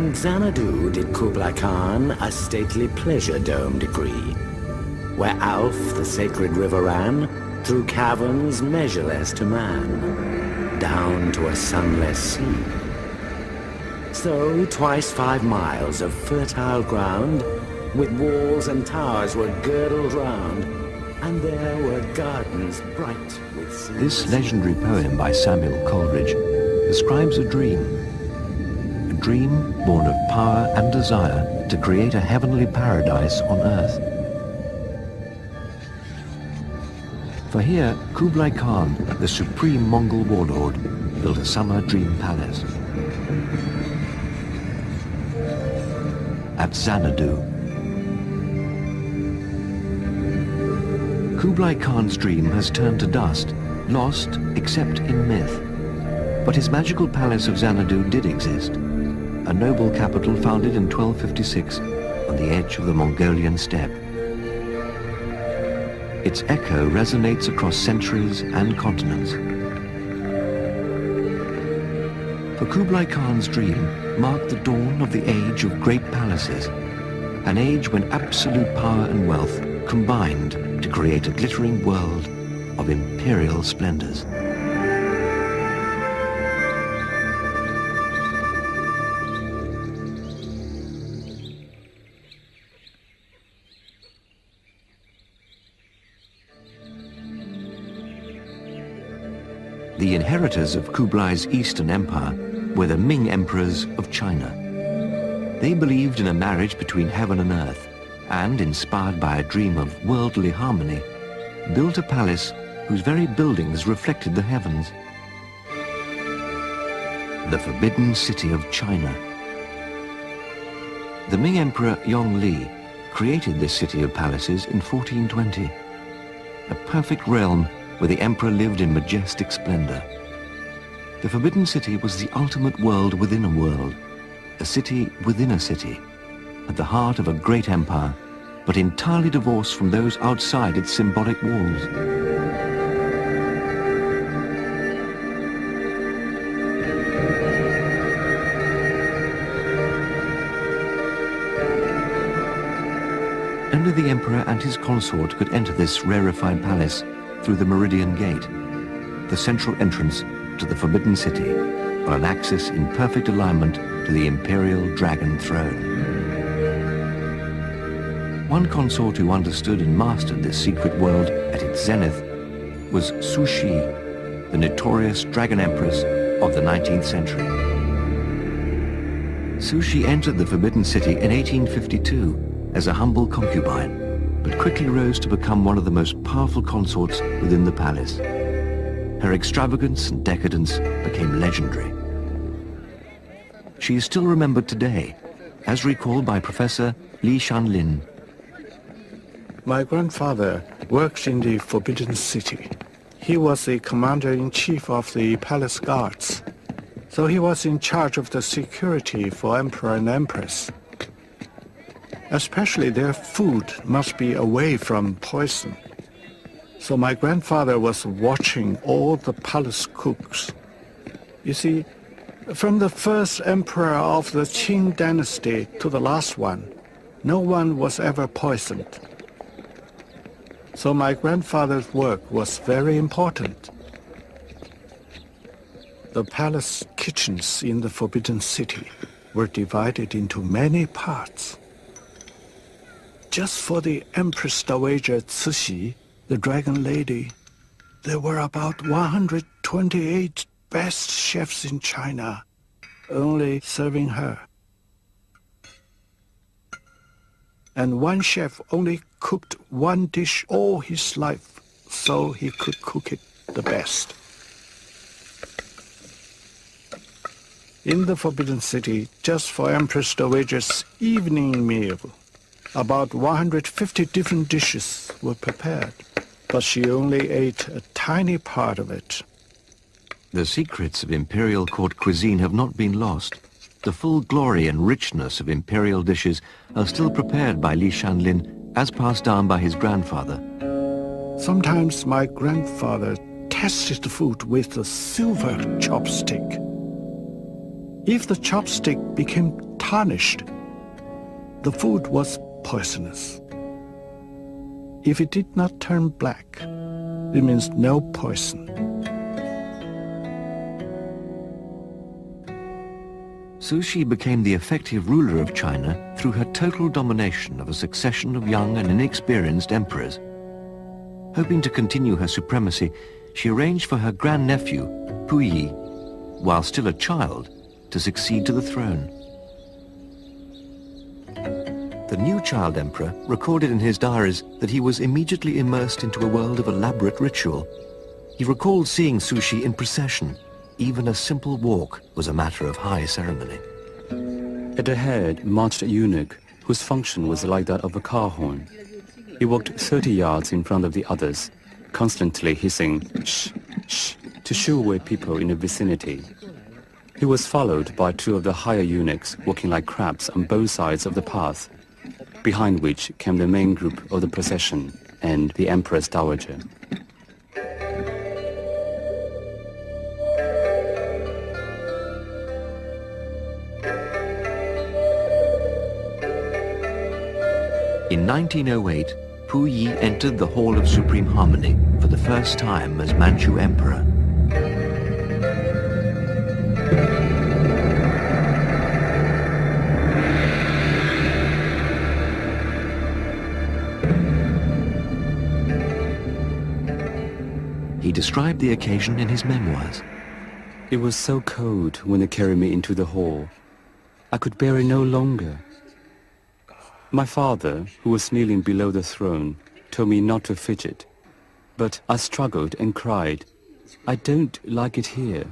On Xanadu did Kublai Khan a stately pleasure dome decree, where Alf, the sacred river, ran through caverns measureless to man, down to a sunless sea. So twice 5 miles of fertile ground, with walls and towers were girdled round, and there were gardens bright with sea. This legendary poem by Samuel Coleridge describes a dream born of power and desire to create a heavenly paradise on earth. For here, Kublai Khan, the supreme Mongol warlord, built a summer dream palace. At Xanadu. Kublai Khan's dream has turned to dust, lost except in myth. But his magical palace of Xanadu did exist, a noble capital founded in 1256 on the edge of the Mongolian steppe. Its echo resonates across centuries and continents. For Kublai Khan's dream marked the dawn of the age of great palaces, an age when absolute power and wealth combined to create a glittering world of imperial splendors. The inheritors of Kublai's Eastern Empire were the Ming emperors of China. They believed in a marriage between heaven and earth, and, inspired by a dream of worldly harmony, built a palace whose very buildings reflected the heavens. The Forbidden City of China. The Ming Emperor Yongle created this city of palaces in 1420, a perfect realm where the emperor lived in majestic splendor. The Forbidden City was the ultimate world within a world, a city within a city, at the heart of a great empire, but entirely divorced from those outside its symbolic walls. Only the emperor and his consort could enter this rarefied palace through the Meridian Gate, the central entrance to the Forbidden City, on an axis in perfect alignment to the imperial dragon throne. One consort who understood and mastered this secret world at its zenith was Cixi, the notorious dragon empress of the 19th century. Cixi entered the Forbidden City in 1852 as a humble concubine, but quickly rose to become one of the most powerful consorts within the palace. Her extravagance and decadence became legendary. She is still remembered today, as recalled by Professor Li Shanlin. My grandfather worked in the Forbidden City. He was the commander-in-chief of the palace guards, so he was in charge of the security for emperor and empress. Especially their food must be away from poison. So my grandfather was watching all the palace cooks. You see, from the first emperor of the Qing dynasty to the last one, no one was ever poisoned. So my grandfather's work was very important. The palace kitchens in the Forbidden City were divided into many parts. Just for the Empress Dowager Cixi, the Dragon Lady, there were about 128 best chefs in China only serving her. And one chef only cooked one dish all his life, so he could cook it the best. In the Forbidden City, just for Empress Dowager's evening meal, about 150 different dishes were prepared, but she only ate a tiny part of it. The secrets of imperial court cuisine have not been lost. The full glory and richness of imperial dishes are still prepared by Li Shanlin as passed down by his grandfather. Sometimes my grandfather tested the food with a silver chopstick. If the chopstick became tarnished. The food was poisonous. If it did not turn black, it means no poison. Cixi became the effective ruler of China through her total domination of a succession of young and inexperienced emperors. Hoping to continue her supremacy, she arranged for her grandnephew, Puyi, while still a child, to succeed to the throne. The new child emperor recorded in his diaries that he was immediately immersed into a world of elaborate ritual. He recalled seeing Cixi in procession. Even a simple walk was a matter of high ceremony. At the head marched a eunuch whose function was like that of a car horn. He walked 30 yards in front of the others, constantly hissing "shh, shh" to shoo away people in the vicinity. He was followed by 2 of the higher eunuchs walking like crabs on both sides of the path, behind which came the main group of the procession and the Empress Dowager. In 1908, Puyi entered the Hall of Supreme Harmony for the first time as Manchu Emperor. He described the occasion in his memoirs. It was so cold when they carried me into the hall. I could bear it no longer. My father, who was kneeling below the throne, told me not to fidget, but I struggled and cried, "I don't like it here.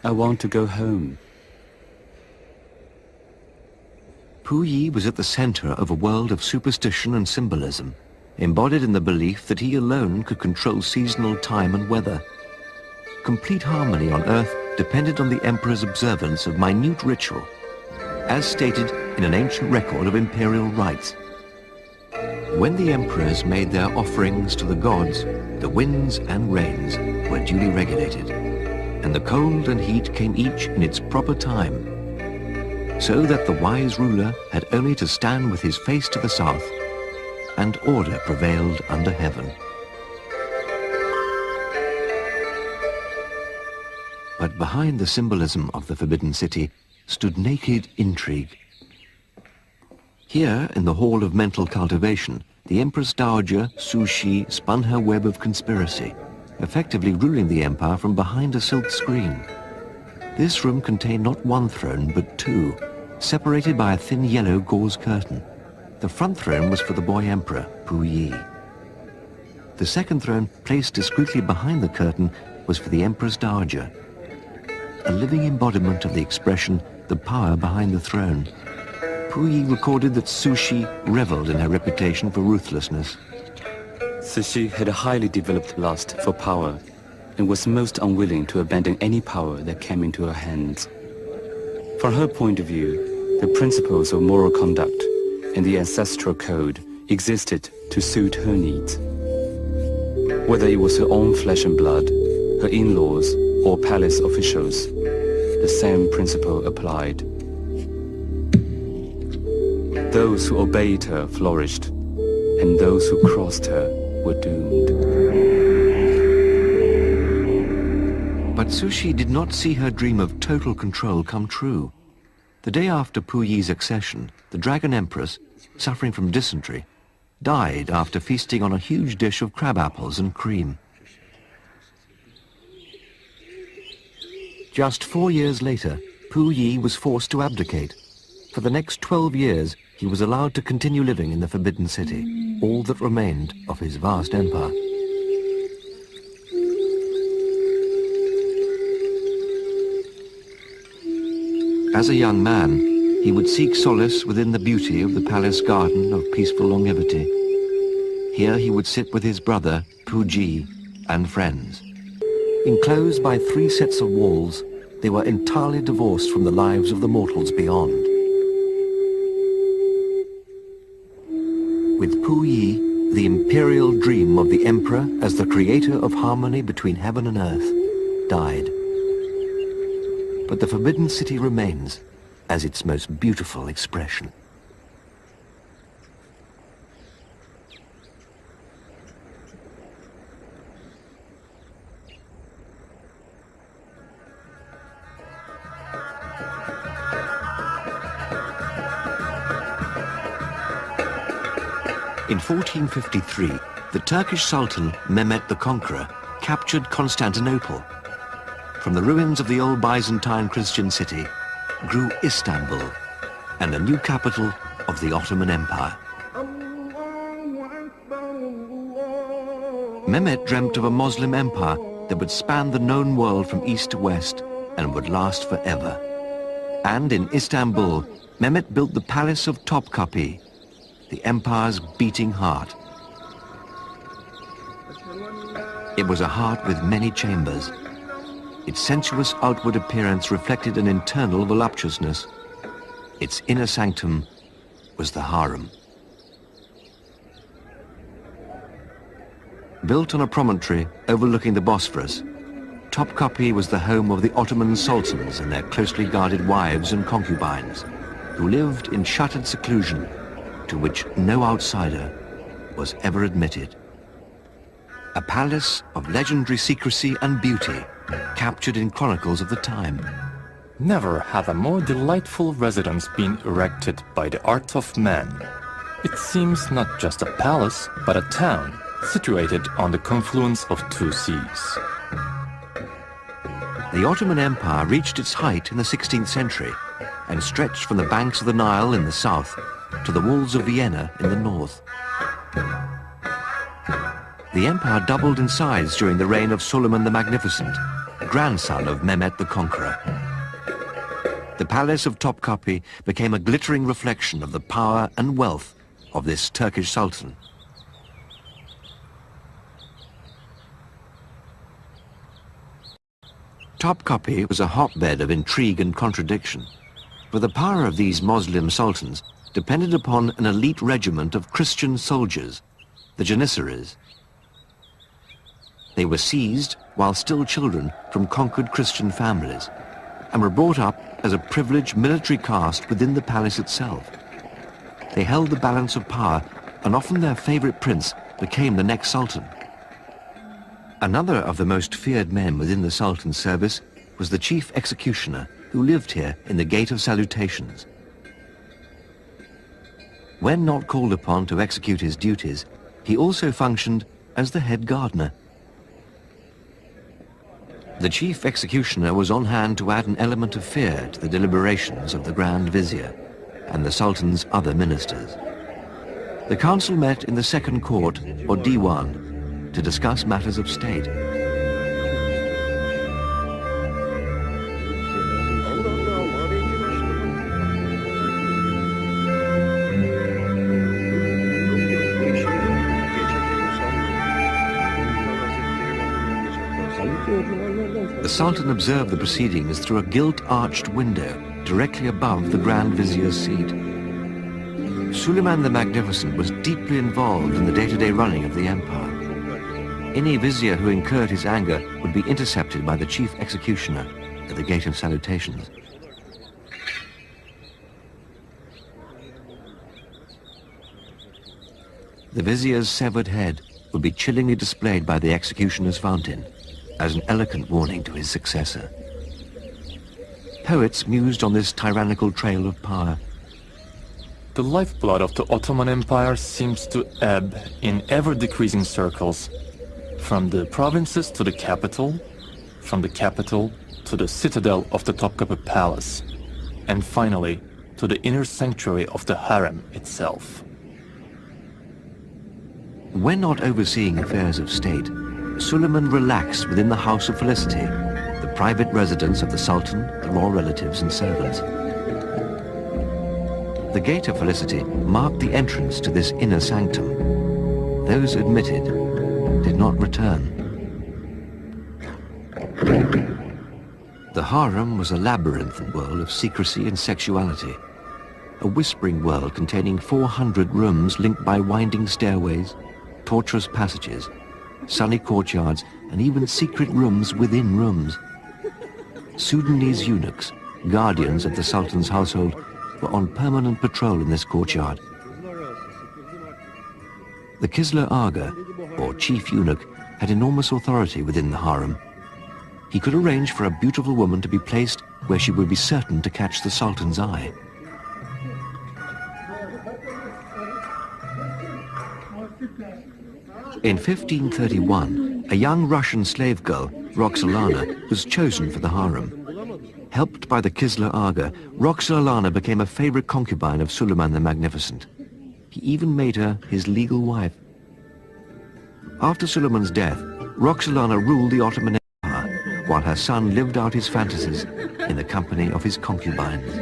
I want to go home." Puyi was at the center of a world of superstition and symbolism, embodied in the belief that he alone could control seasonal time and weather. Complete harmony on Earth depended on the emperor's observance of minute ritual, as stated in an ancient record of imperial rites. When the emperors made their offerings to the gods, the winds and rains were duly regulated, and the cold and heat came each in its proper time, so that the wise ruler had only to stand with his face to the south, and order prevailed under heaven. But behind the symbolism of the Forbidden City stood naked intrigue. Here, in the Hall of Mental Cultivation, the Empress Dowager Cixi spun her web of conspiracy, effectively ruling the empire from behind a silk screen. This room contained not one throne, but 2, separated by a thin yellow gauze curtain. The front throne was for the boy emperor, Puyi. The second throne, placed discreetly behind the curtain, was for the Empress Dowager, a living embodiment of the expression, the power behind the throne. Puyi recorded that Cixi reveled in her reputation for ruthlessness. Cixi had a highly developed lust for power and was most unwilling to abandon any power that came into her hands. From her point of view, the principles of moral conduct and the ancestral code existed to suit her needs. Whether it was her own flesh and blood, her in-laws, or palace officials, the same principle applied. Those who obeyed her flourished, and those who crossed her were doomed. But Cixi did not see her dream of total control come true. The day after Puyi's accession, the Dragon Empress, suffering from dysentery, died after feasting on a huge dish of crab apples and cream. Just 4 years later, Puyi was forced to abdicate. For the next 12 years, he was allowed to continue living in the Forbidden City, all that remained of his vast empire. As a young man, he would seek solace within the beauty of the palace garden of peaceful longevity. Here he would sit with his brother, Puji, and friends. Enclosed by 3 sets of walls, they were entirely divorced from the lives of the mortals beyond. With Puyi, the imperial dream of the emperor as the creator of harmony between heaven and earth died. But the Forbidden City remains, as its most beautiful expression. In 1453, the Turkish Sultan Mehmet the Conqueror captured Constantinople. From the ruins of the old Byzantine Christian city grew Istanbul, and the new capital of the Ottoman Empire. Mehmet dreamt of a Muslim empire that would span the known world from east to west and would last forever. And in Istanbul, Mehmet built the Palace of Topkapi, the empire's beating heart. It was a heart with many chambers. Its sensuous outward appearance reflected an internal voluptuousness. Its inner sanctum was the harem. Built on a promontory overlooking the Bosphorus, Topkapi was the home of the Ottoman sultans and their closely guarded wives and concubines, who lived in shuttered seclusion to which no outsider was ever admitted. A palace of legendary secrecy and beauty, captured in chronicles of the time. Never had a more delightful residence been erected by the art of man. It seems not just a palace, but a town, situated on the confluence of two seas. The Ottoman Empire reached its height in the 16th century and stretched from the banks of the Nile in the south to the walls of Vienna in the north. The empire doubled in size during the reign of Suleiman the Magnificent, grandson of Mehmet the Conqueror. The palace of Topkapi became a glittering reflection of the power and wealth of this Turkish sultan. Topkapi was a hotbed of intrigue and contradiction, for the power of these Muslim sultans depended upon an elite regiment of Christian soldiers, the Janissaries. They were seized while still children from conquered Christian families and were brought up as a privileged military caste within the palace itself. They held the balance of power, and often their favorite prince became the next sultan. Another of the most feared men within the sultan's service was the chief executioner, who lived here in the Gate of Salutations. When not called upon to execute his duties, he also functioned as the head gardener. The chief executioner was on hand to add an element of fear to the deliberations of the Grand Vizier and the Sultan's other ministers. The council met in the second court, or Diwan, to discuss matters of state. The Sultan observed the proceedings through a gilt-arched window directly above the Grand Vizier's seat. Suleiman the Magnificent was deeply involved in the day-to-day running of the empire. Any vizier who incurred his anger would be intercepted by the chief executioner at the Gate of Salutations. The vizier's severed head would be chillingly displayed by the executioner's fountain as an eloquent warning to his successor. Poets mused on this tyrannical trail of power. The lifeblood of the Ottoman Empire seems to ebb in ever-decreasing circles, from the provinces to the capital, from the capital to the citadel of the Topkapi Palace, and finally to the inner sanctuary of the harem itself. When not overseeing affairs of state, Suleiman relaxed within the House of Felicity, the private residence of the Sultan, the royal relatives and servants. The Gate of Felicity marked the entrance to this inner sanctum. Those admitted did not return. The harem was a labyrinthine world of secrecy and sexuality, a whispering world containing 400 rooms linked by winding stairways, tortuous passages, sunny courtyards, and even secret rooms within rooms. Sudanese eunuchs guardians of the Sultan's household, were on permanent patrol in this courtyard. The Kisler Aga, or chief eunuch, had enormous authority within the harem. He could arrange for a beautiful woman to be placed where she would be certain to catch the Sultan's eye. In 1531, a young Russian slave girl, Roxolana, was chosen for the harem. Helped by the Kisler Aga, Roxolana became a favorite concubine of Suleiman the Magnificent. He even made her his legal wife. After Suleiman's death, Roxolana ruled the Ottoman Empire, while her son lived out his fantasies in the company of his concubines.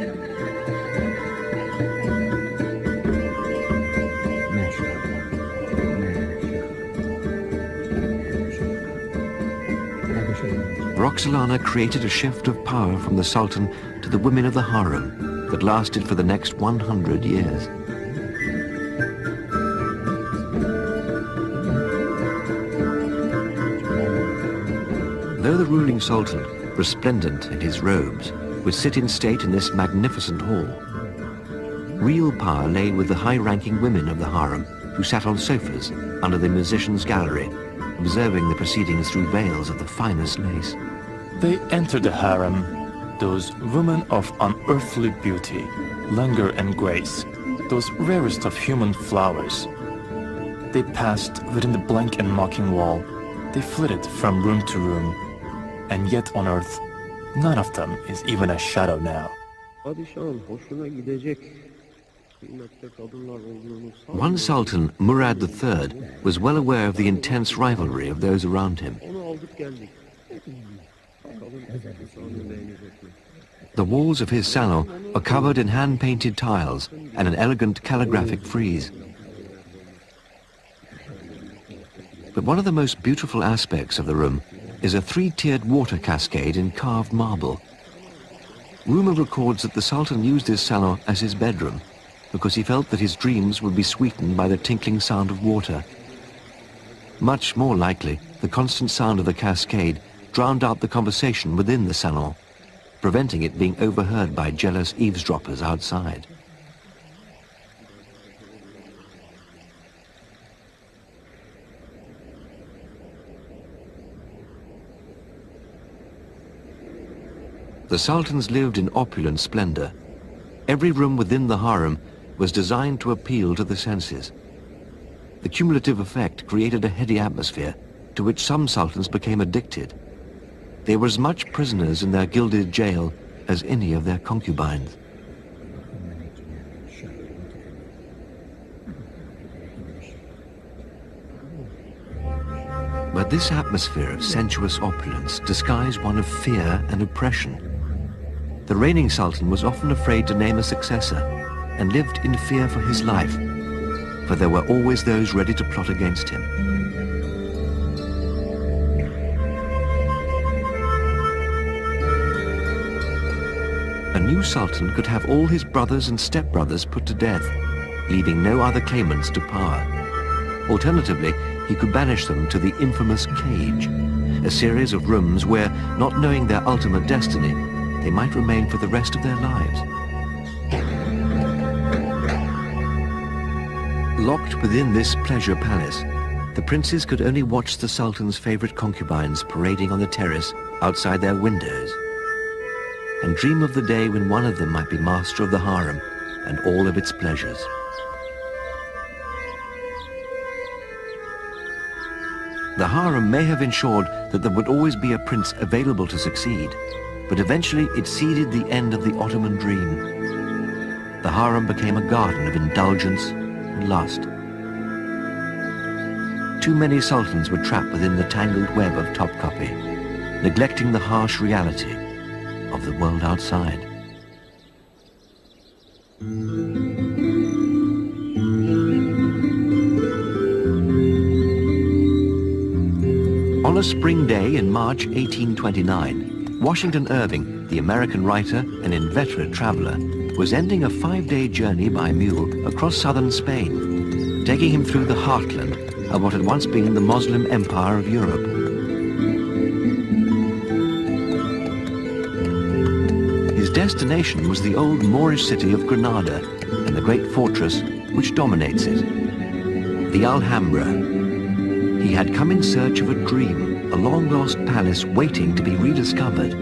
Roxolana created a shift of power from the Sultan to the women of the harem that lasted for the next 100 years. Though the ruling Sultan, resplendent in his robes, would sit in state in this magnificent hall, real power lay with the high-ranking women of the harem who sat on sofas under the musicians' gallery, observing the proceedings through veils of the finest lace. They entered the harem, those women of unearthly beauty, languor and grace, those rarest of human flowers. They passed within the blank and mocking wall. They flitted from room to room, and yet on earth, none of them is even a shadow now. One Sultan, Murad III, was well aware of the intense rivalry of those around him. The walls of his salon are covered in hand-painted tiles and an elegant calligraphic frieze. But one of the most beautiful aspects of the room is a three-tiered water cascade in carved marble. Rumor records that the Sultan used his salon as his bedroom because he felt that his dreams would be sweetened by the tinkling sound of water. Much more likely, the constant sound of the cascade drowned out the conversation within the salon, preventing it being overheard by jealous eavesdroppers outside. The Sultans lived in opulent splendor. Every room within the harem was designed to appeal to the senses. The cumulative effect created a heady atmosphere to which some sultans became addicted. They were as much prisoners in their gilded jail as any of their concubines. But this atmosphere of sensuous opulence disguised one of fear and oppression. The reigning sultan was often afraid to name a successor and lived in fear for his life, for there were always those ready to plot against him. A new sultan could have all his brothers and stepbrothers put to death, leaving no other claimants to power. Alternatively, he could banish them to the infamous cage, a series of rooms where, not knowing their ultimate destiny, they might remain for the rest of their lives. Locked within this pleasure palace, the princes could only watch the sultan's favorite concubines parading on the terrace outside their windows, and dream of the day when one of them might be master of the harem and all of its pleasures. The harem may have ensured that there would always be a prince available to succeed, but eventually it seeded the end of the Ottoman dream. The harem became a garden of indulgence and lust. Too many sultans were trapped within the tangled web of Topkapi, neglecting the harsh reality of the world outside. On a spring day in March 1829, Washington Irving, the American writer and inveterate traveler, was ending a 5-day journey by mule across southern Spain, taking him through the heartland of what had once been the Muslim Empire of Europe. His destination was the old Moorish city of Granada and the great fortress which dominates it, the Alhambra. He had come in search of a dream, a long-lost palace waiting to be rediscovered.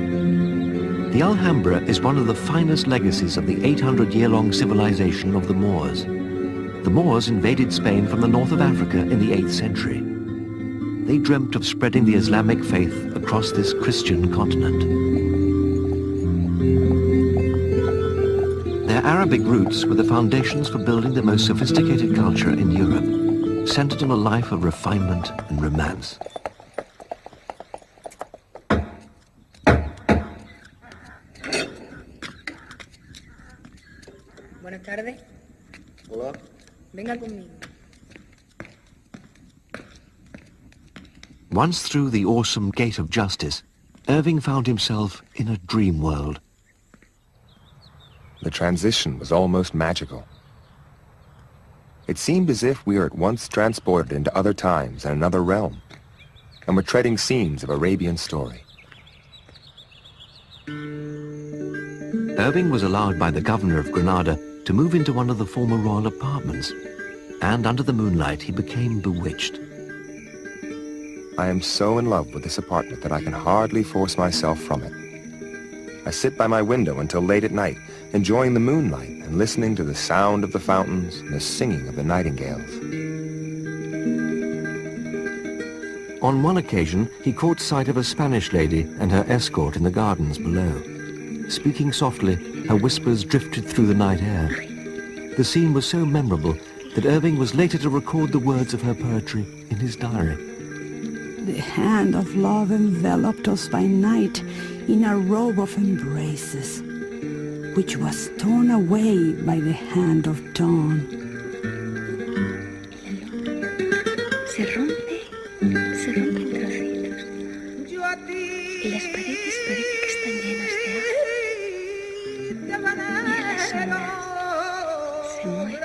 The Alhambra is one of the finest legacies of the 800-year-long civilization of the Moors. The Moors invaded Spain from the north of Africa in the 8th century. They dreamt of spreading the Islamic faith across this Christian continent. Their Arabic roots were the foundations for building the most sophisticated culture in Europe, centered on a life of refinement and romance. Buenas tardes. Hola. Venga conmigo. Once through the awesome gate of justice, Irving found himself in a dream world. The transition was almost magical. It seemed as if we were at once transported into other times and another realm, and were treading scenes of Arabian story. Irving was allowed by the governor of Granada to move into one of the former royal apartments, and under the moonlight he became bewitched. I am so in love with this apartment that I can hardly force myself from it. I sit by my window until late at night, enjoying the moonlight and listening to the sound of the fountains and the singing of the nightingales. On one occasion, he caught sight of a Spanish lady and her escort in the gardens below. Speaking softly, her whispers drifted through the night air. The scene was so memorable that Irving was later to record the words of her poetry in his diary. The hand of love enveloped us by night in a robe of embraces, which was torn away by the hand of dawn. Se rompe en trocitos. Y las paredes parece que están llenas de agua. Y a las sombras se mueven.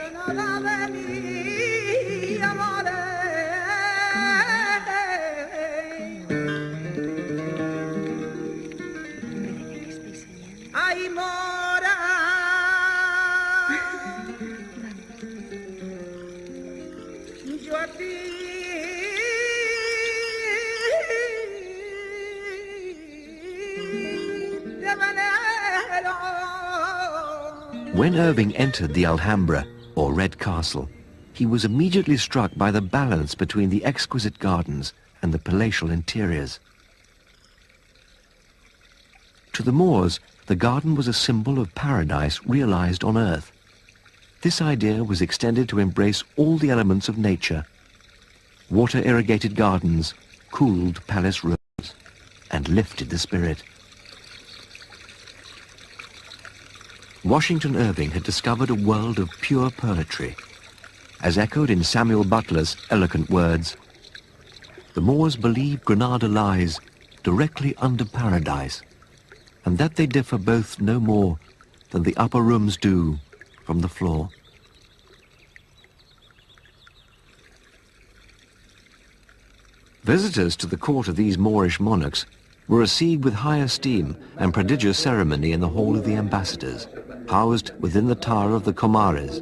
When Irving entered the Alhambra, or Red Castle, he was immediately struck by the balance between the exquisite gardens and the palatial interiors. To the Moors, the garden was a symbol of paradise realized on earth. This idea was extended to embrace all the elements of nature. Water-irrigated gardens cooled palace rooms and lifted the spirit. Washington Irving had discovered a world of pure poetry. As echoed in Samuel Butler's eloquent words, the Moors believe Granada lies directly under paradise, and that they differ both no more than the upper rooms do from the floor. Visitors to the court of these Moorish monarchs were received with high esteem and prodigious ceremony in the hall of the ambassadors, housed within the tower of the Comares.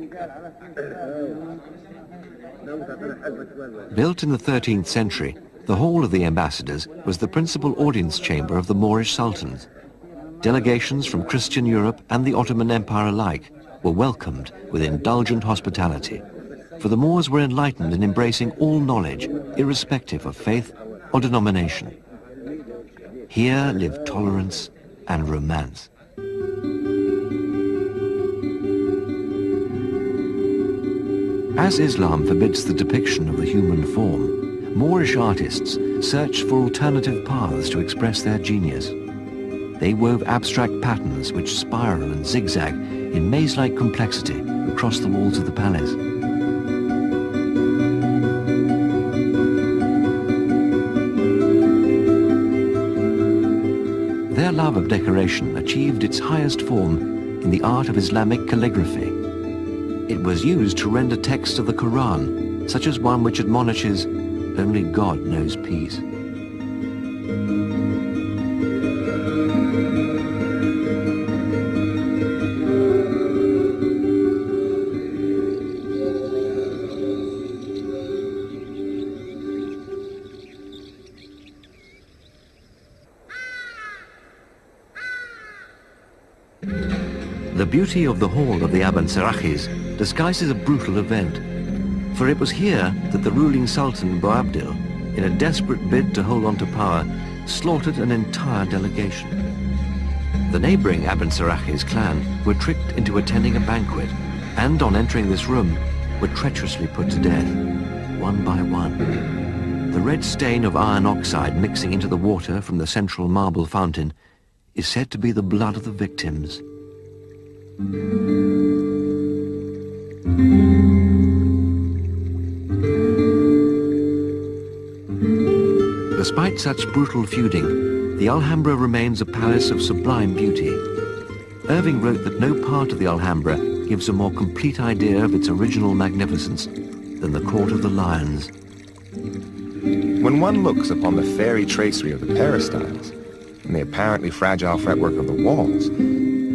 Built in the 13th century, the hall of the ambassadors was the principal audience chamber of the Moorish sultans. Delegations from Christian Europe and the Ottoman Empire alike were welcomed with indulgent hospitality, for the Moors were enlightened in embracing all knowledge, irrespective of faith or denomination. Here lived tolerance and romance. As Islam forbids the depiction of the human form, Moorish artists searched for alternative paths to express their genius. They wove abstract patterns which spiral and zigzag in maze-like complexity across the walls of the palace. Their love of decoration achieved its highest form in the art of Islamic calligraphy. It was used to render texts of the Quran, such as one which admonishes, "Only God knows peace." The beauty of the hall of the Abencerrages disguises a brutal event, for it was here that the ruling Sultan Boabdil, in a desperate bid to hold on to power, slaughtered an entire delegation. The neighboring Abencerrages clan were tricked into attending a banquet, and on entering this room, were treacherously put to death, one by one. The red stain of iron oxide mixing into the water from the central marble fountain is said to be the blood of the victims. Despite such brutal feuding, the Alhambra remains a palace of sublime beauty. Irving wrote that no part of the Alhambra gives a more complete idea of its original magnificence than the Court of the Lions. When one looks upon the fairy tracery of the peristyles and the apparently fragile fretwork of the walls,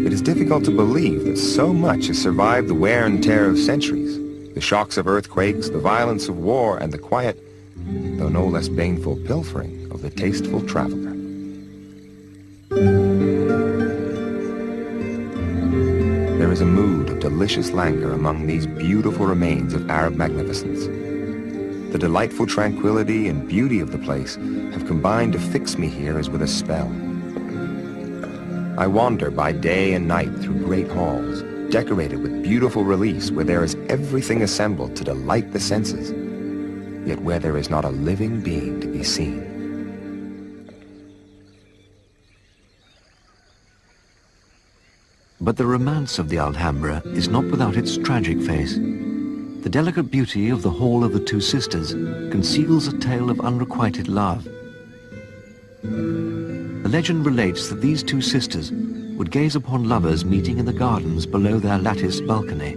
it is difficult to believe that so much has survived the wear and tear of centuries, the shocks of earthquakes, the violence of war, and the quiet, though no less baneful pilfering of the tasteful traveler. There is a mood of delicious languor among these beautiful remains of Arab magnificence. The delightful tranquility and beauty of the place have combined to fix me here as with a spell. I wander by day and night through great halls, decorated with beautiful reliefs where there is everything assembled to delight the senses, yet where there is not a living being to be seen. But the romance of the Alhambra is not without its tragic face. The delicate beauty of the Hall of the Two Sisters conceals a tale of unrequited love. The legend relates that these two sisters would gaze upon lovers meeting in the gardens below their latticed balcony.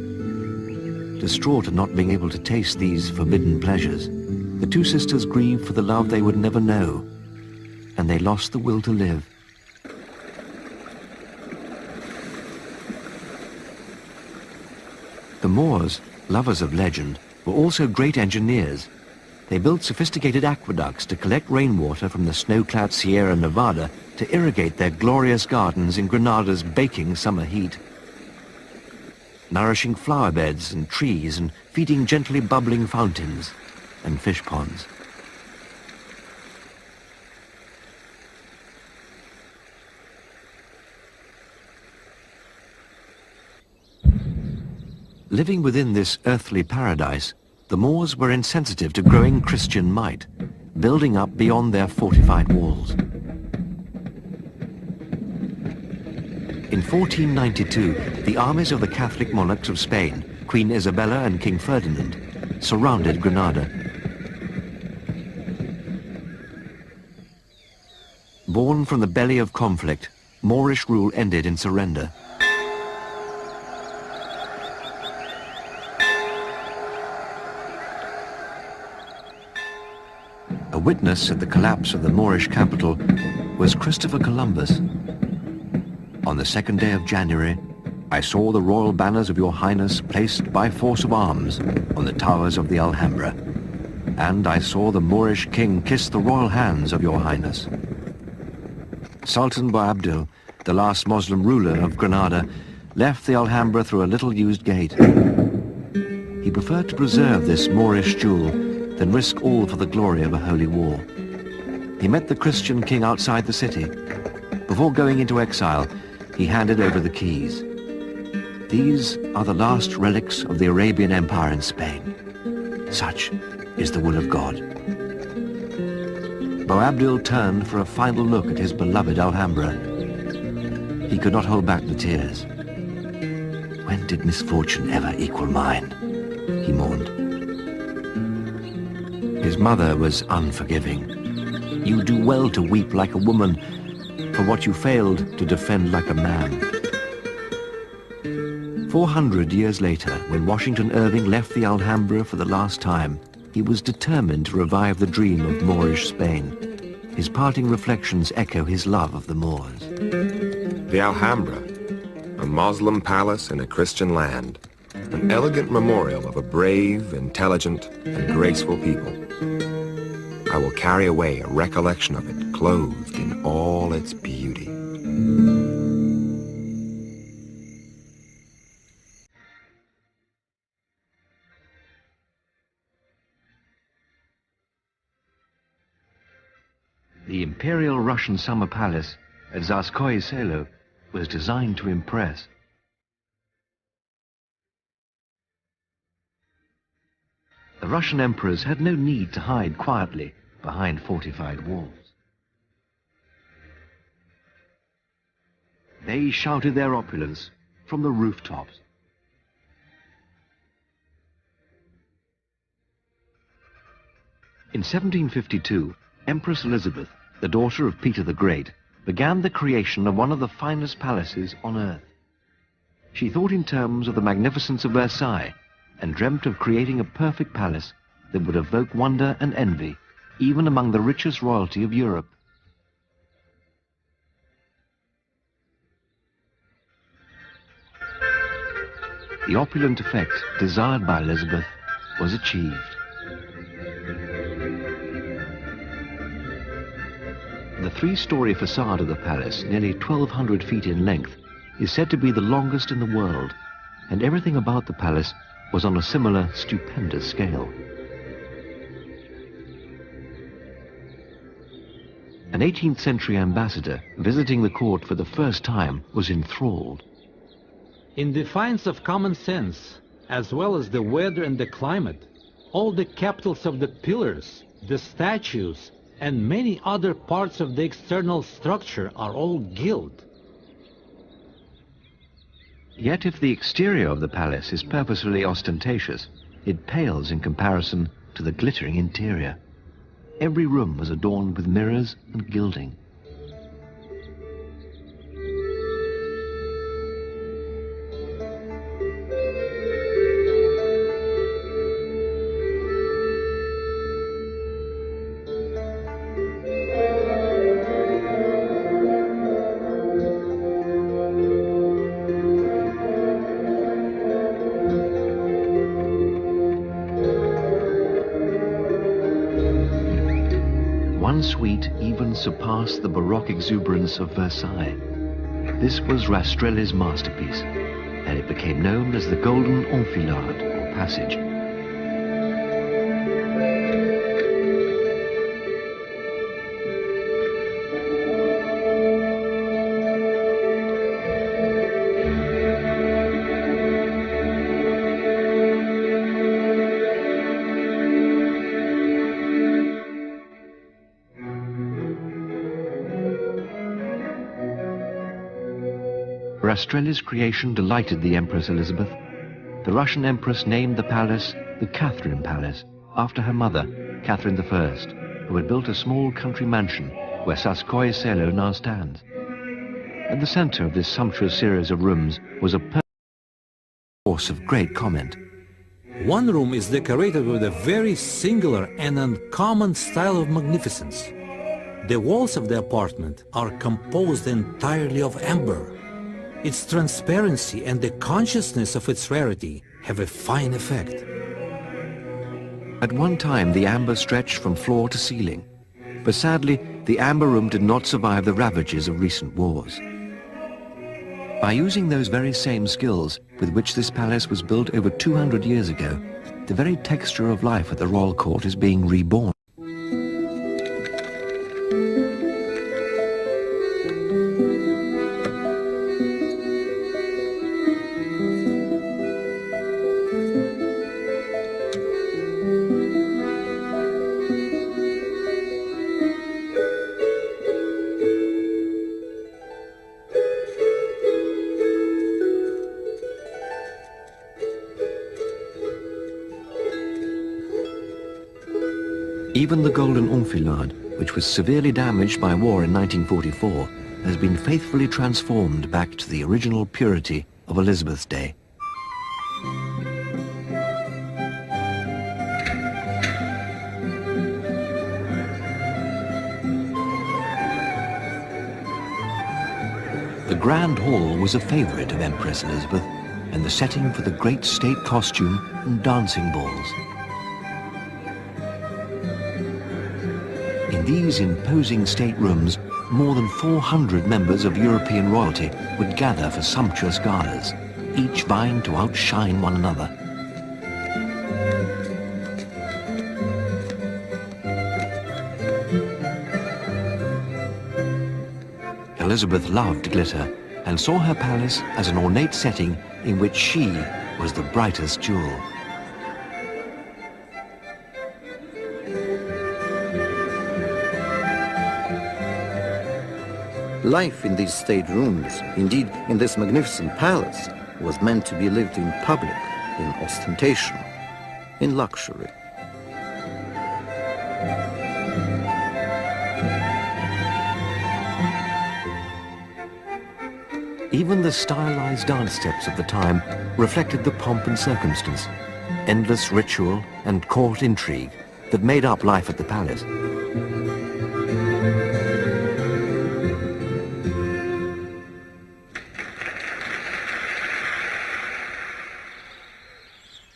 Distraught at not being able to taste these forbidden pleasures, the two sisters grieved for the love they would never know, and they lost the will to live. The Moors, lovers of legend, were also great engineers. They built sophisticated aqueducts to collect rainwater from the snow-clad Sierra Nevada to irrigate their glorious gardens in Granada's baking summer heat. Nourishing flower beds and trees and feeding gently bubbling fountains and fish ponds. Living within this earthly paradise, the Moors were insensitive to growing Christian might, building up beyond their fortified walls. In 1492, the armies of the Catholic monarchs of Spain, Queen Isabella and King Ferdinand, surrounded Granada. Born from the belly of conflict, Moorish rule ended in surrender. A witness at the collapse of the Moorish capital was Christopher Columbus. On the 2nd day of January, I saw the royal banners of your highness placed by force of arms on the towers of the Alhambra, and I saw the Moorish king kiss the royal hands of your highness. Sultan Boabdil, the last Muslim ruler of Granada, left the Alhambra through a little-used gate. He preferred to preserve this Moorish jewel than risk all for the glory of a holy war. He met the Christian king outside the city. Before going into exile, he handed over the keys. These are the last relics of the Arabian Empire in Spain. Such is the will of God. Boabdil turned for a final look at his beloved Alhambra. He could not hold back the tears. When did misfortune ever equal mine? He mourned. His mother was unforgiving. You do well to weep like a woman for what you failed to defend like a man. 400 years later, when Washington Irving left the Alhambra for the last time, he was determined to revive the dream of Moorish Spain. His parting reflections echo his love of the Moors. The Alhambra, a Muslim palace in a Christian land, an elegant memorial of a brave, intelligent, and graceful people. I will carry away a recollection of it, clothed in all its beauty. The Imperial Russian Summer Palace at Tsarskoye Selo was designed to impress. The Russian emperors had no need to hide quietly behind fortified walls. They shouted their opulence from the rooftops. In 1752, Empress Elizabeth, the daughter of Peter the Great, began the creation of one of the finest palaces on earth. She thought in terms of the magnificence of Versailles and dreamt of creating a perfect palace that would evoke wonder and envy even among the richest royalty of Europe. The opulent effect desired by Elizabeth was achieved. The three-story facade of the palace, nearly 1,200 feet in length, is said to be the longest in the world, and everything about the palace was on a similar stupendous scale. An 18th century ambassador visiting the court for the first time was enthralled. In defiance of common sense, as well as the weather and the climate, all the capitals of the pillars, the statues, and many other parts of the external structure are all gilt. Yet if the exterior of the palace is purposefully ostentatious, it pales in comparison to the glittering interior. Every room was adorned with mirrors and gilding. One suite even surpassed the Baroque exuberance of Versailles. This was Rastrelli's masterpiece, and it became known as the Golden Enfilade, or Passage. Rastrelli's creation delighted the Empress Elizabeth. The Russian Empress named the palace the Catherine Palace, after her mother, Catherine I, who had built a small country mansion where Tsarskoye Selo now stands. At the center of this sumptuous series of rooms was a source of great comment. One room is decorated with a very singular and uncommon style of magnificence. The walls of the apartment are composed entirely of amber. Its transparency and the consciousness of its rarity have a fine effect. At one time, the amber stretched from floor to ceiling, but sadly, the amber room did not survive the ravages of recent wars. By using those very same skills with which this palace was built over 200 years ago, the very texture of life at the royal court is being reborn. Even the Golden Enfilade, which was severely damaged by war in 1944, has been faithfully transformed back to the original purity of Elizabeth's day. The Grand Hall was a favorite of Empress Elizabeth and the setting for the great state costume and dancing balls. In these imposing staterooms, more than 400 members of European royalty would gather for sumptuous galas, each vying to outshine one another. Elizabeth loved glitter and saw her palace as an ornate setting in which she was the brightest jewel. Life in these state rooms, indeed in this magnificent palace, was meant to be lived in public, in ostentation, in luxury. Even the stylized dance steps of the time reflected the pomp and circumstance, endless ritual and court intrigue that made up life at the palace.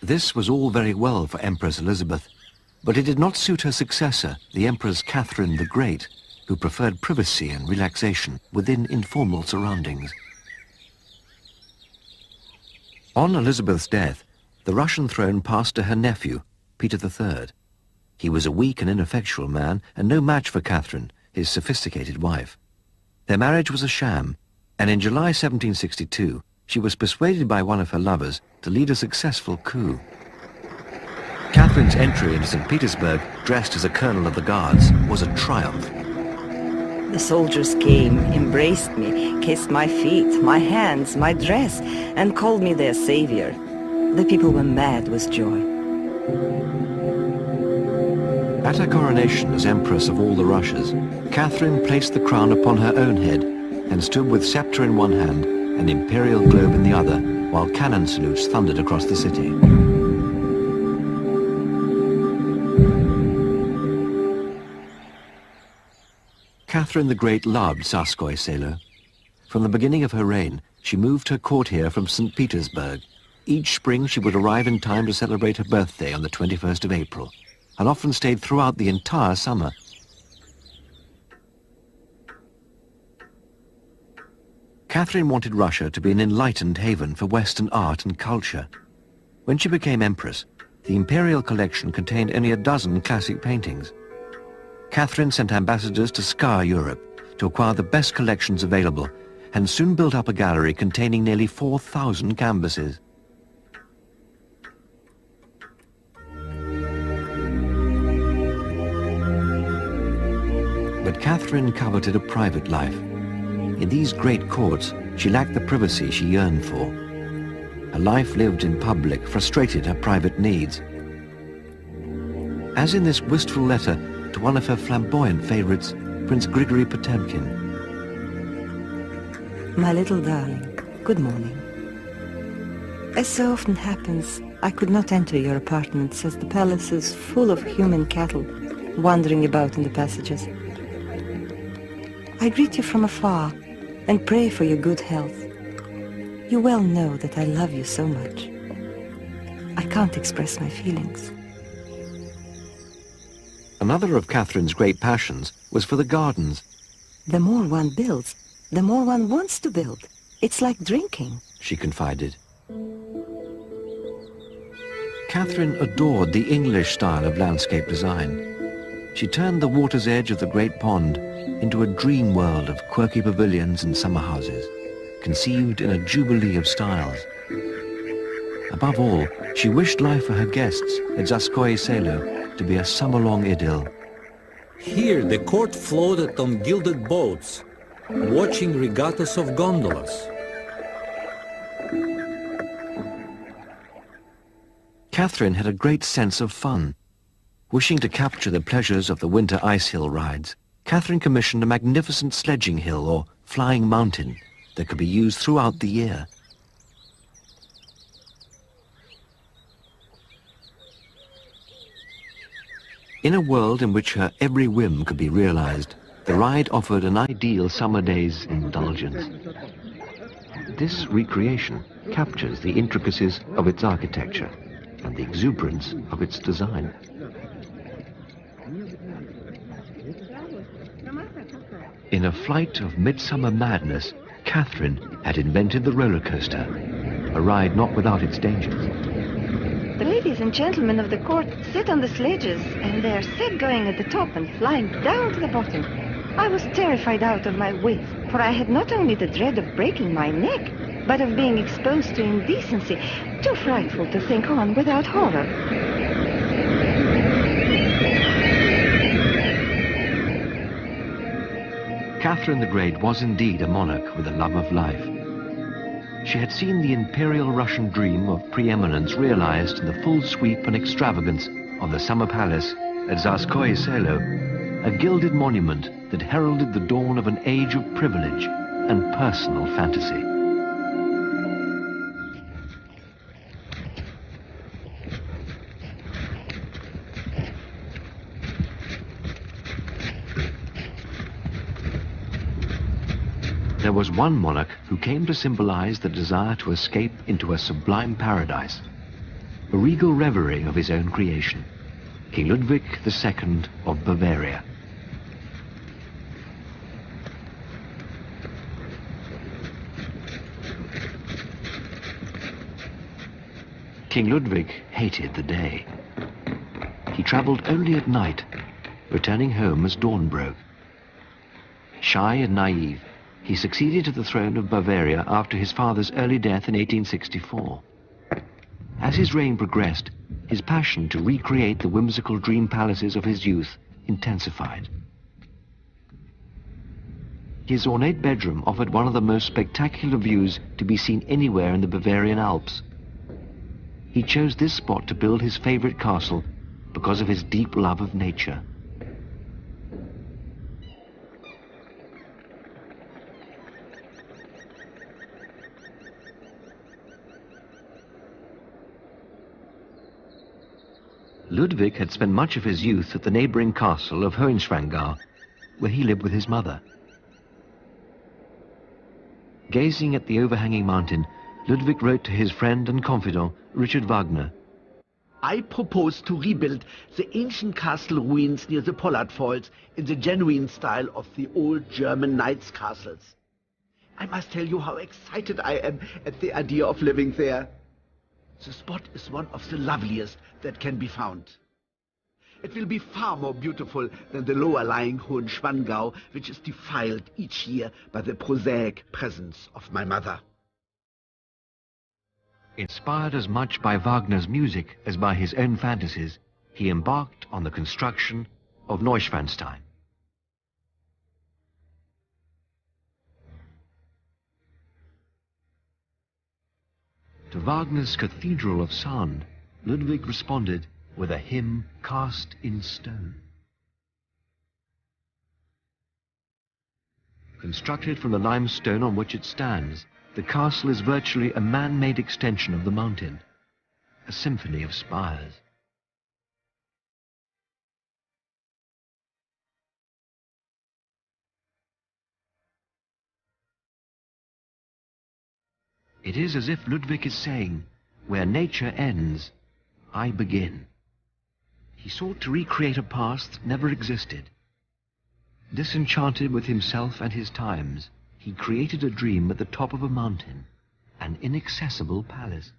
This was all very well for Empress Elizabeth, but it did not suit her successor, the Empress Catherine the Great, who preferred privacy and relaxation within informal surroundings. On Elizabeth's death, the Russian throne passed to her nephew, Peter III. He was a weak and ineffectual man and no match for Catherine, his sophisticated wife. Their marriage was a sham, and in July 1762, she was persuaded by one of her lovers to lead a successful coup. Catherine's entry into St. Petersburg, dressed as a colonel of the guards, was a triumph. The soldiers came, embraced me, kissed my feet, my hands, my dress, and called me their savior. The people were mad with joy. At her coronation as Empress of all the Russias, Catherine placed the crown upon her own head and stood with scepter in one hand, an imperial globe in the other, while cannon salutes thundered across the city. Catherine the Great loved Tsarskoye Selo. From the beginning of her reign, she moved her court here from St. Petersburg. Each spring she would arrive in time to celebrate her birthday on the 21st of April, and often stayed throughout the entire summer. Catherine wanted Russia to be an enlightened haven for Western art and culture. When she became empress, the imperial collection contained only a dozen classic paintings. Catherine sent ambassadors to scour Europe to acquire the best collections available, and soon built up a gallery containing nearly 4,000 canvases. But Catherine coveted a private life. In these great courts, she lacked the privacy she yearned for. A life lived in public frustrated her private needs. As in this wistful letter to one of her flamboyant favorites, Prince Grigory Potemkin. My little darling, good morning. As so often happens, I could not enter your apartments as the palace is full of human cattle wandering about in the passages. I greet you from afar and pray for your good health. You well know that I love you so much. I can't express my feelings. Another of Catherine's great passions was for the gardens. The more one builds, the more one wants to build. It's like drinking, she confided. Catherine adored the English style of landscape design. She turned the water's edge of the great pond into a dream world of quirky pavilions and summer houses, conceived in a jubilee of styles. Above all, she wished life for her guests at Tsarskoye Selo to be a summer-long idyll. Here the court floated on gilded boats, watching regattas of gondolas. Catherine had a great sense of fun. Wishing to capture the pleasures of the winter ice hill rides, Catherine commissioned a magnificent sledging hill or flying mountain that could be used throughout the year. In a world in which her every whim could be realized, the ride offered an ideal summer day's indulgence. This recreation captures the intricacies of its architecture and the exuberance of its design. In a flight of midsummer madness, Catherine had invented the roller coaster, a ride not without its dangers. The ladies and gentlemen of the court sit on the sledges, and they are set going at the top and flying down to the bottom. I was terrified out of my wits, for I had not only the dread of breaking my neck, but of being exposed to indecency, too frightful to think on without horror. Catherine the Great was indeed a monarch with a love of life. She had seen the imperial Russian dream of preeminence realized in the full sweep and extravagance of the summer palace at Tsarskoye Selo, a gilded monument that heralded the dawn of an age of privilege and personal fantasy. There was one monarch who came to symbolize the desire to escape into a sublime paradise, a regal reverie of his own creation, King Ludwig II of Bavaria. King Ludwig hated the day. He traveled only at night, returning home as dawn broke. Shy and naive, he succeeded to the throne of Bavaria after his father's early death in 1864. As his reign progressed, his passion to recreate the whimsical dream palaces of his youth intensified. His ornate bedroom offered one of the most spectacular views to be seen anywhere in the Bavarian Alps. He chose this spot to build his favorite castle because of his deep love of nature. Ludwig had spent much of his youth at the neighboring castle of Hohenschwangau, where he lived with his mother. Gazing at the overhanging mountain, Ludwig wrote to his friend and confidant, Richard Wagner. I propose to rebuild the ancient castle ruins near the Pollard Falls in the genuine style of the old German knights' castles. I must tell you how excited I am at the idea of living there. The spot is one of the loveliest that can be found. It will be far more beautiful than the lower-lying Hohenschwangau, which is defiled each year by the prosaic presence of my mother. Inspired as much by Wagner's music as by his own fantasies, he embarked on the construction of Neuschwanstein. To Wagner's Cathedral of Sand, Ludwig responded with a hymn cast in stone. Constructed from the limestone on which it stands, the castle is virtually a man-made extension of the mountain, a symphony of spires. It is as if Ludwig is saying, where nature ends, I begin. He sought to recreate a past that never existed. Disenchanted with himself and his times, he created a dream at the top of a mountain, an inaccessible palace.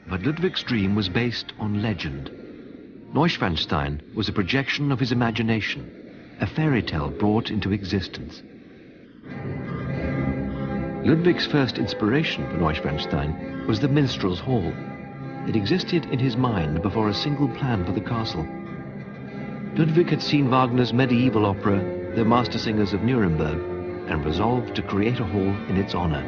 But Ludwig's dream was based on legend. Neuschwanstein was a projection of his imagination, a fairy tale brought into existence. Ludwig's first inspiration for Neuschwanstein was the minstrel's hall. It existed in his mind before a single plan for the castle. Ludwig had seen Wagner's medieval opera, The Master Singers of Nuremberg, and resolved to create a hall in its honor.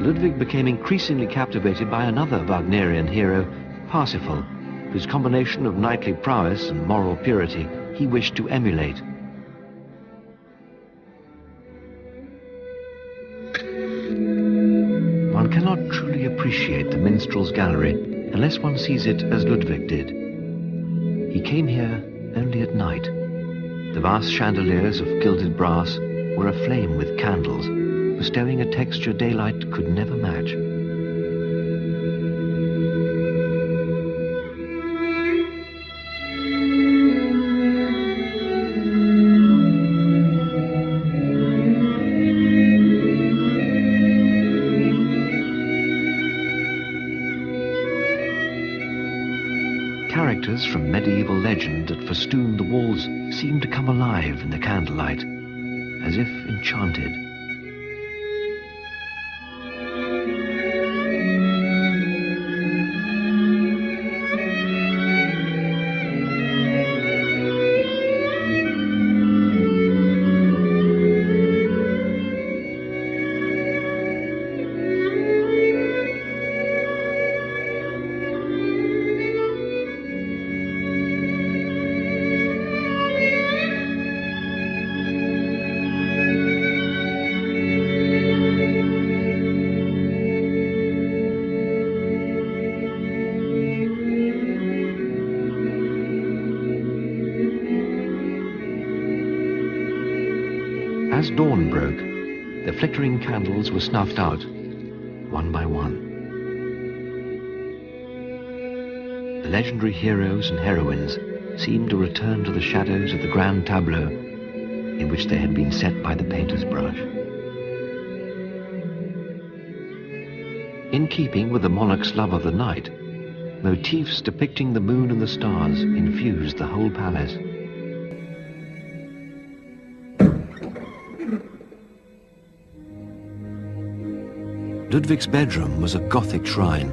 Ludwig became increasingly captivated by another Wagnerian hero, Parsifal, whose combination of knightly prowess and moral purity he wished to emulate. One cannot truly appreciate the minstrel's gallery unless one sees it as Ludwig did. He came here only at night. The vast chandeliers of gilded brass were aflame with candles, bestowing a texture daylight could never match. Characters from medieval legend that festooned the walls seemed to come alive in the candlelight, as if enchanted. As dawn broke, the flickering candles were snuffed out, one by one. The legendary heroes and heroines seemed to return to the shadows of the grand tableau in which they had been set by the painter's brush. In keeping with the monarch's love of the night, motifs depicting the moon and the stars infused the whole palace. Ludwig's bedroom was a Gothic shrine.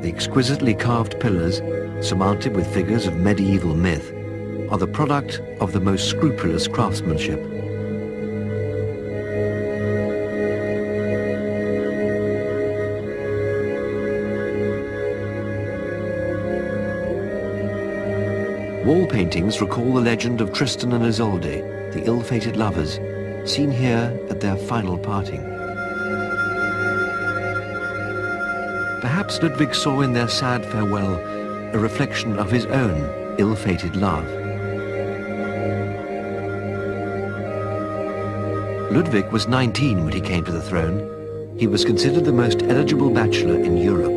The exquisitely carved pillars, surmounted with figures of medieval myth, are the product of the most scrupulous craftsmanship. Wall paintings recall the legend of Tristan and Isolde, the ill-fated lovers, seen here at their final parting. Perhaps Ludwig saw in their sad farewell a reflection of his own ill-fated love. Ludwig was 19 when he came to the throne. He was considered the most eligible bachelor in Europe.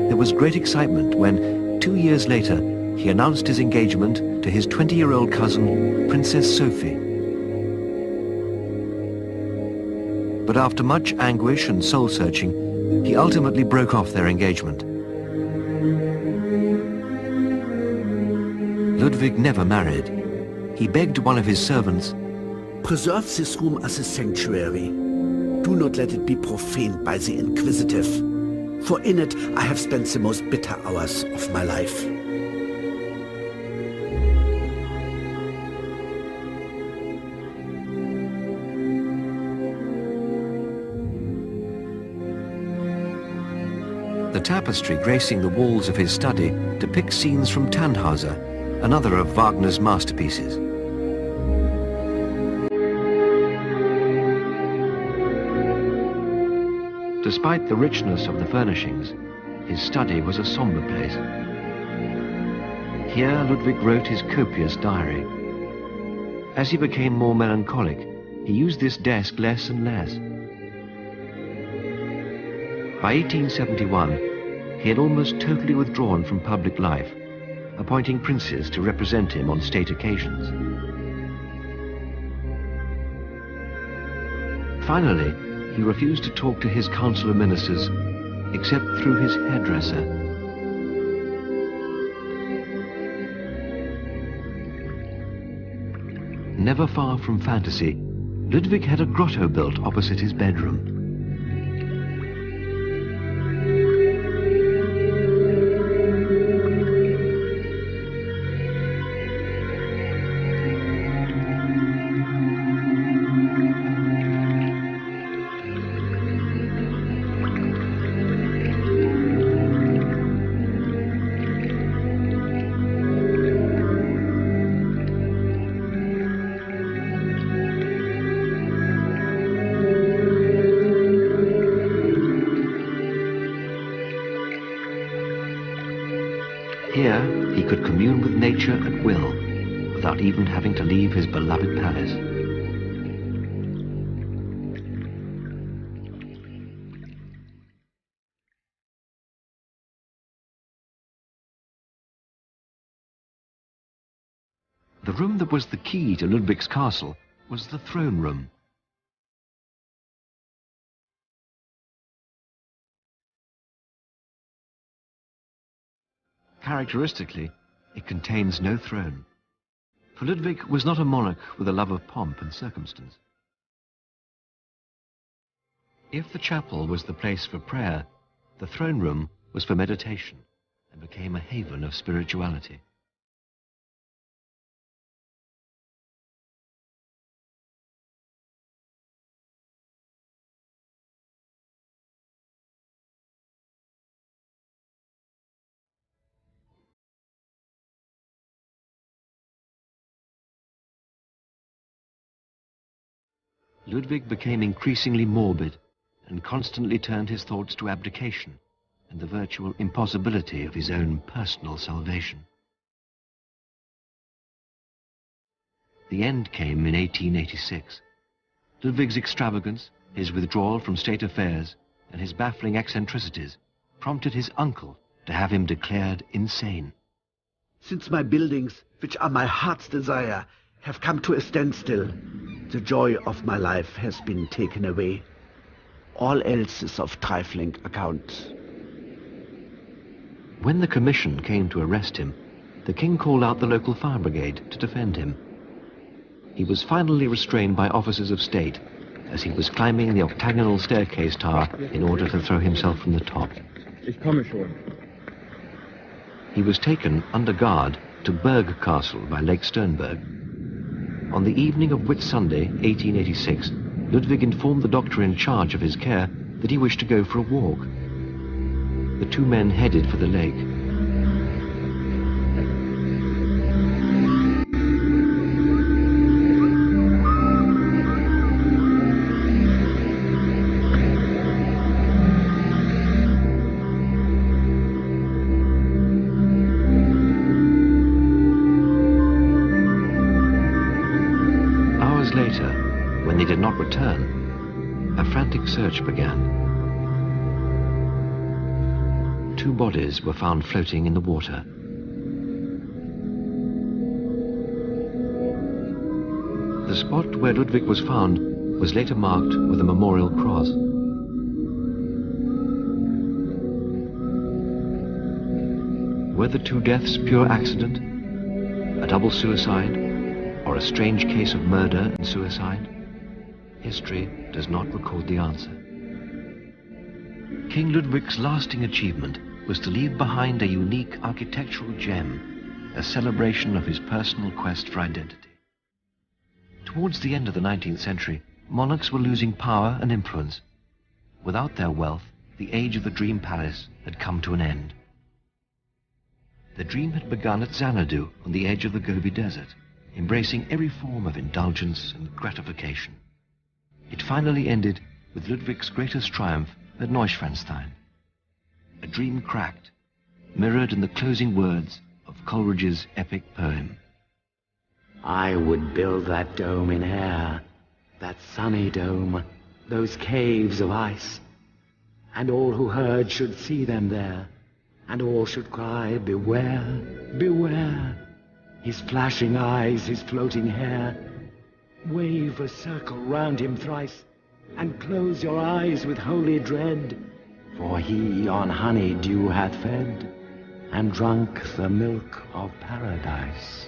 There was great excitement when, 2 years later, he announced his engagement to his 20-year-old cousin, Princess Sophie. But after much anguish and soul-searching, he ultimately broke off their engagement. Ludwig never married. He begged one of his servants, "Preserve this room as a sanctuary. Do not let it be profaned by the inquisitive, for in it I have spent the most bitter hours of my life." The tapestry gracing the walls of his study depicts scenes from Tannhauser, another of Wagner's masterpieces. Despite the richness of the furnishings, his study was a somber place. Here Ludwig wrote his copious diary. As he became more melancholic, he used this desk less and less. By 1871, he had almost totally withdrawn from public life, appointing princes to represent him on state occasions. Finally, he refused to talk to his council of ministers, except through his hairdresser. Never far from fantasy, Ludwig had a grotto built opposite his bedroom. Here, he could commune with nature at will, without even having to leave his beloved palace. The room that was the key to Ludwig's castle was the throne room. Characteristically, it contains no throne, for Ludwig was not a monarch with a love of pomp and circumstance. If the chapel was the place for prayer, the throne room was for meditation and became a haven of spirituality. Ludwig became increasingly morbid and constantly turned his thoughts to abdication and the virtual impossibility of his own personal salvation. The end came in 1886. Ludwig's extravagance, his withdrawal from state affairs, and his baffling eccentricities prompted his uncle to have him declared insane. Since my buildings, which are my heart's desire, have come to a standstill, the joy of my life has been taken away. All else is of trifling account. When the commission came to arrest him, the king called out the local fire brigade to defend him. He was finally restrained by officers of state as he was climbing the octagonal staircase tower in order to throw himself from the top. Ich komme schon. He was taken under guard to Berg Castle by Lake Sternberg. On the evening of Whitsunday, 1886, Ludwig informed the doctor in charge of his care that he wished to go for a walk. The two men headed for the lake. Hours later, when they did not return, a frantic search began. Two bodies were found floating in the water. The spot where Ludwig was found was later marked with a memorial cross. Were the two deaths pure accident, a double suicide, or a strange case of murder and suicide? History does not record the answer. King Ludwig's lasting achievement was to leave behind a unique architectural gem, a celebration of his personal quest for identity. Towards the end of the 19th century, monarchs were losing power and influence. Without their wealth, the age of the Dream Palace had come to an end. The dream had begun at Xanadu on the edge of the Gobi Desert, embracing every form of indulgence and gratification. It finally ended with Ludwig's greatest triumph at Neuschwanstein. A dream cracked, mirrored in the closing words of Coleridge's epic poem. I would build that dome in air, that sunny dome, those caves of ice, and all who heard should see them there, and all should cry, beware, beware. His flashing eyes, his floating hair, wave a circle round him thrice, and close your eyes with holy dread, for he on honey dew hath fed, and drunk the milk of paradise.